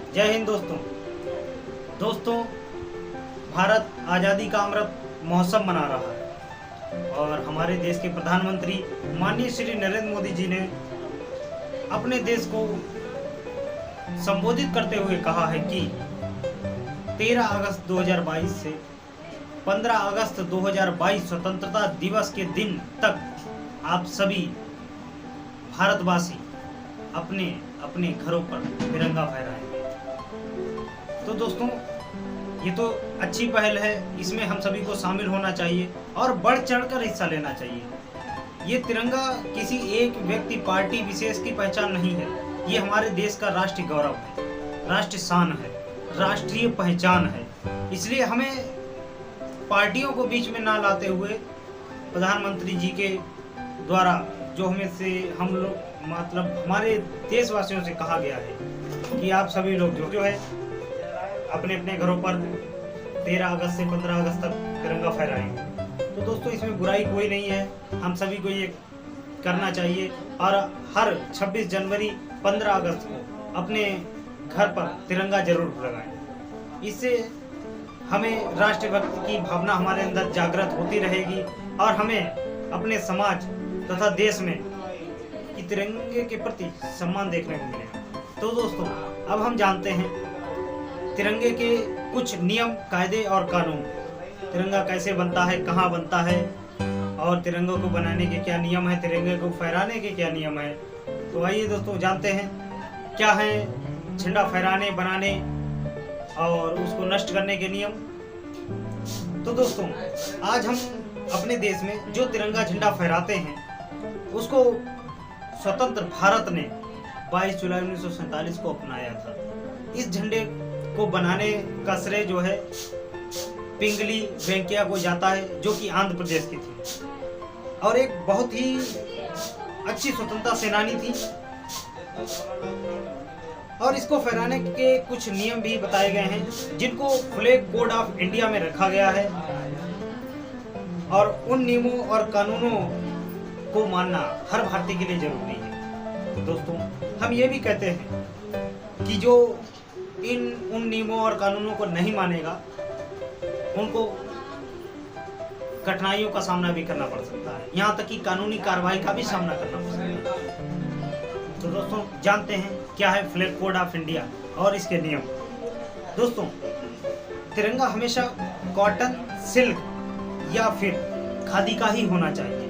जय हिंद दोस्तों, भारत आज़ादी का अमृत महोत्सव मना रहा है और हमारे देश के प्रधानमंत्री माननीय श्री नरेंद्र मोदी जी ने अपने देश को संबोधित करते हुए कहा है कि 13 अगस्त 2022 से 15 अगस्त 2022 स्वतंत्रता दिवस के दिन तक आप सभी भारतवासी अपने अपने घरों पर तिरंगा फहराएंगे। तो दोस्तों, ये तो अच्छी पहल है, इसमें हम सभी को शामिल होना चाहिए और बढ़ चढ़कर हिस्सा लेना चाहिए। ये तिरंगा किसी एक व्यक्ति पार्टी विशेष की पहचान नहीं है, ये हमारे देश का राष्ट्रीय गौरव है, राष्ट्रीय शान है, राष्ट्रीय पहचान है। इसलिए हमें पार्टियों को बीच में ना लाते हुए प्रधानमंत्री जी के द्वारा जो हम लोग मतलब हमारे देशवासियों से कहा गया है कि आप सभी लोग जो है अपने अपने घरों पर 13 अगस्त से 15 अगस्त तक तिरंगा फहराएंगे। तो दोस्तों, इसमें बुराई कोई नहीं है, हम सभी को ये करना चाहिए और हर 26 जनवरी 15 अगस्त को अपने घर पर तिरंगा जरूर लगाएं। इससे हमें राष्ट्रभक्ति की भावना हमारे अंदर जागृत होती रहेगी और हमें अपने समाज तथा देश में कि तिरंगे के प्रति सम्मान देखने को मिलेगा। तो दोस्तों, अब हम जानते हैं तिरंगे के कुछ नियम, कायदे और कानून। तिरंगा कैसे बनता है, कहाँ बनता है और तिरंगे को बनाने के क्या नियम है, तिरंगे को फहराने के क्या नियम है। तो आइए दोस्तों जानते हैं क्या है झंडा फहराने, बनाने और उसको नष्ट करने के नियम। तो दोस्तों, आज हम अपने देश में जो तिरंगा झंडा फहराते हैं उसको स्वतंत्र भारत ने 22 जुलाई 1947 को अपनाया था। इस झंडे को बनाने का श्रेय जो है पिंगली वेंकैया को जाता है, जो कि आंध्र प्रदेश की थी और एक बहुत ही अच्छी स्वतंत्रता सेनानी थी। और इसको फहराने के कुछ नियम भी बताए गए हैं जिनको फ्लैग कोड ऑफ इंडिया में रखा गया है और उन नियमों और कानूनों को मानना हर भारतीय के लिए जरूरी है। दोस्तों, हम ये भी कहते हैं कि जो उन नियमों और कानूनों को नहीं मानेगा उनको कठिनाइयों का सामना भी करना पड़ सकता है, यहाँ तक कि कानूनी कार्रवाई का भी सामना करना पड़ सकता है। तो दोस्तों, जानते हैं क्या है फ्लैग कोड ऑफ इंडिया और इसके नियम। दोस्तों, तिरंगा हमेशा कॉटन, सिल्क या फिर खादी का ही होना चाहिए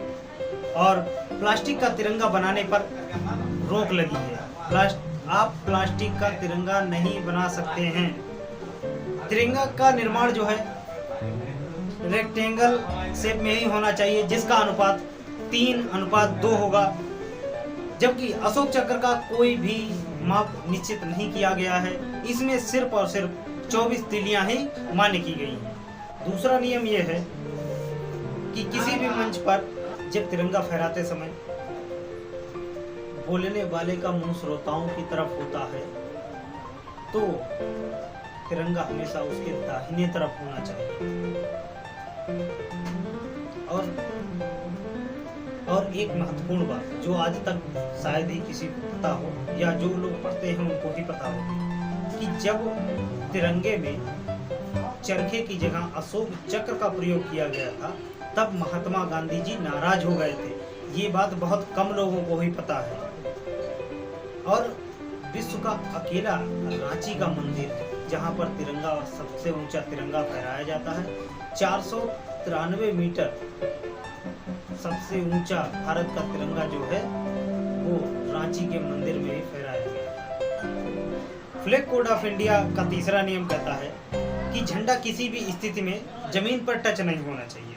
और प्लास्टिक का तिरंगा बनाने पर रोक लगी है। आप प्लास्टिक का तिरंगा नहीं बना सकते हैं। तिरंगा का निर्माण जो है रेक्टेंगल शेप में ही होना चाहिए, जिसका अनुपात 3:2 होगा, जबकि अशोक चक्र का कोई भी माप निश्चित नहीं किया गया है। इसमें सिर्फ और सिर्फ 24 तीलियां ही मान्य की गई हैं। दूसरा नियम यह है कि किसी भी मंच पर जब तिरंगा फहराते समय बोलने वाले का मुंह श्रोताओं की तरफ होता है तो तिरंगा हमेशा उसके दाहिने तरफ होना चाहिए। और एक महत्वपूर्ण बात जो आज तक शायद ही किसी को पता हो या जो लोग पढ़ते हैं उनको ही पता हो कि जब तिरंगे में चरखे की जगह अशोक चक्र का प्रयोग किया गया था तब महात्मा गांधी जी नाराज हो गए थे। ये बात बहुत कम लोगों को ही पता है। और विश्व का अकेला रांची का मंदिर है जहां पर तिरंगा, सबसे ऊंचा तिरंगा फहराया जाता है। 493 मीटर सबसे ऊंचा भारत का तिरंगा जो है वो रांची के मंदिर में ही फहराया गया। फ्लैग कोड ऑफ इंडिया का तीसरा नियम कहता है कि झंडा किसी भी स्थिति में जमीन पर टच नहीं होना चाहिए,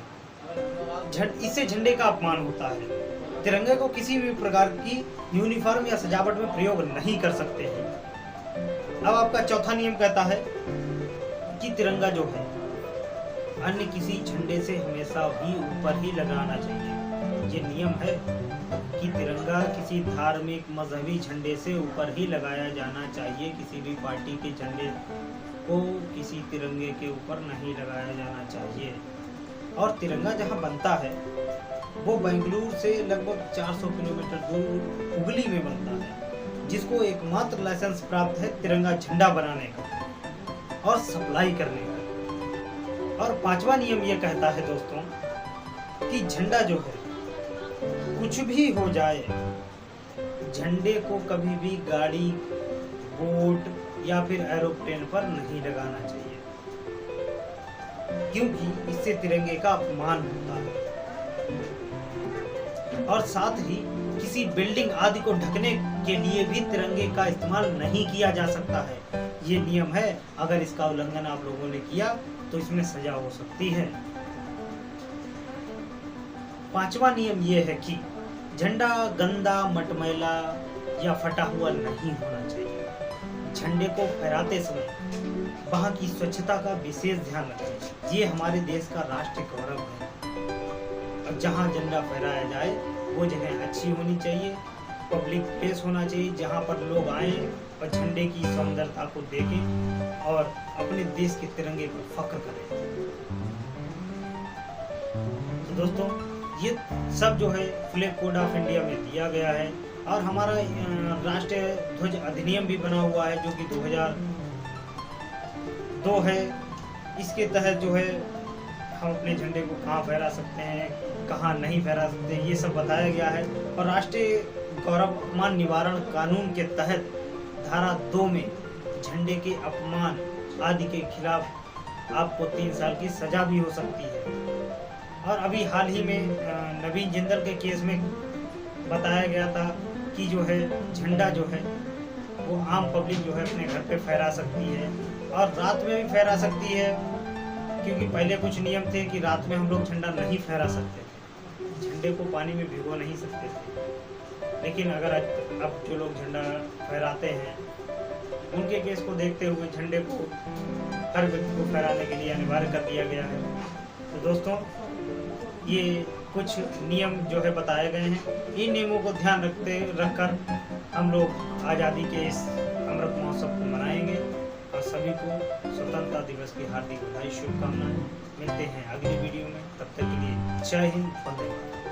इससे झंडे का अपमान होता है। तिरंगे को किसी भी प्रकार की यूनिफॉर्म या सजावट में प्रयोग नहीं कर सकते हैं। अब आपका चौथा नियम कहता है कि तिरंगा जो है अन्य किसी झंडे से हमेशा भी ऊपर ही लगाना चाहिए। ये नियम है कि तिरंगा किसी धार्मिक मजहबी झंडे से ऊपर ही लगाया जाना चाहिए। किसी भी पार्टी के झंडे को किसी तिरंगे के ऊपर नहीं लगाया जाना चाहिए। और तिरंगा जहाँ बनता है वो बेंगलुरु से लगभग 400 किलोमीटर दूर हुगली में बनता है। जिसको एकमात्र लाइसेंस प्राप्त है तिरंगा झंडा बनाने का और सप्लाई करने का। और 5वां नियम ये कहता है दोस्तों कि झंडा जो है कुछ भी हो जाए, झंडे को कभी भी गाड़ी, बोट या फिर एरोप्लेन पर नहीं लगाना चाहिए, क्योंकि इससे तिरंगे का अपमान होता है। और साथ ही किसी बिल्डिंग आदि को ढकने के लिए भी तिरंगे का इस्तेमाल नहीं किया जा सकता है। ये नियम है, अगर इसका उल्लंघन आप लोगों ने किया तो इसमें सजा हो सकती है। 5वां नियम ये है कि झंडा गंदा, मटमैला या फटा हुआ नहीं होना चाहिए। झंडे को फहराते समय वहाँ की स्वच्छता का विशेष ध्यान रखें। ये हमारे देश का राष्ट्रीय गौरव है। अब जहाँ झंडा फहराया जाए वो जगह अच्छी होनी चाहिए, पब्लिक प्लेस होना चाहिए, जहाँ पर लोग आए और झंडे की सौंदर्यता को देखें और अपने देश के तिरंगे पर फख्र करें। तो दोस्तों, ये सब जो है फ्लैग कोड ऑफ इंडिया में दिया गया है और हमारा राष्ट्रीय ध्वज अधिनियम भी बना हुआ है जो कि 2002 है। इसके तहत जो है हम अपने झंडे को कहाँ फहरा सकते हैं, कहाँ नहीं फहरा सकते हैं, ये सब बताया गया है। और राष्ट्रीय गौरव अपमान निवारण कानून के तहत धारा 2 में झंडे के अपमान आदि के खिलाफ आपको 3 साल की सजा भी हो सकती है। और अभी हाल ही में नवीन जिंदल के केस में बताया गया था कि जो है झंडा जो है वो आम पब्लिक जो है अपने घर पे फहरा सकती है और रात में भी फहरा सकती है, क्योंकि पहले कुछ नियम थे कि रात में हम लोग झंडा नहीं फहरा सकते थे, झंडे को पानी में भिगो नहीं सकते थे। लेकिन अगर अब जो लोग झंडा फहराते हैं उनके केस को देखते हुए झंडे को हर व्यक्ति को फहराने के लिए अनिवार्य कर दिया गया है। तो दोस्तों, ये कुछ नियम जो है बताए गए हैं। इन नियमों को ध्यान रखकर हम लोग आज़ादी के इस अमृत महोत्सव को मनाएंगे और सभी को स्वतंत्रता दिवस की हार्दिक बधाई, शुभकामनाएं। मिलते हैं अगली वीडियो में, तब तक के लिए जय हिंद, वंदे मातरम।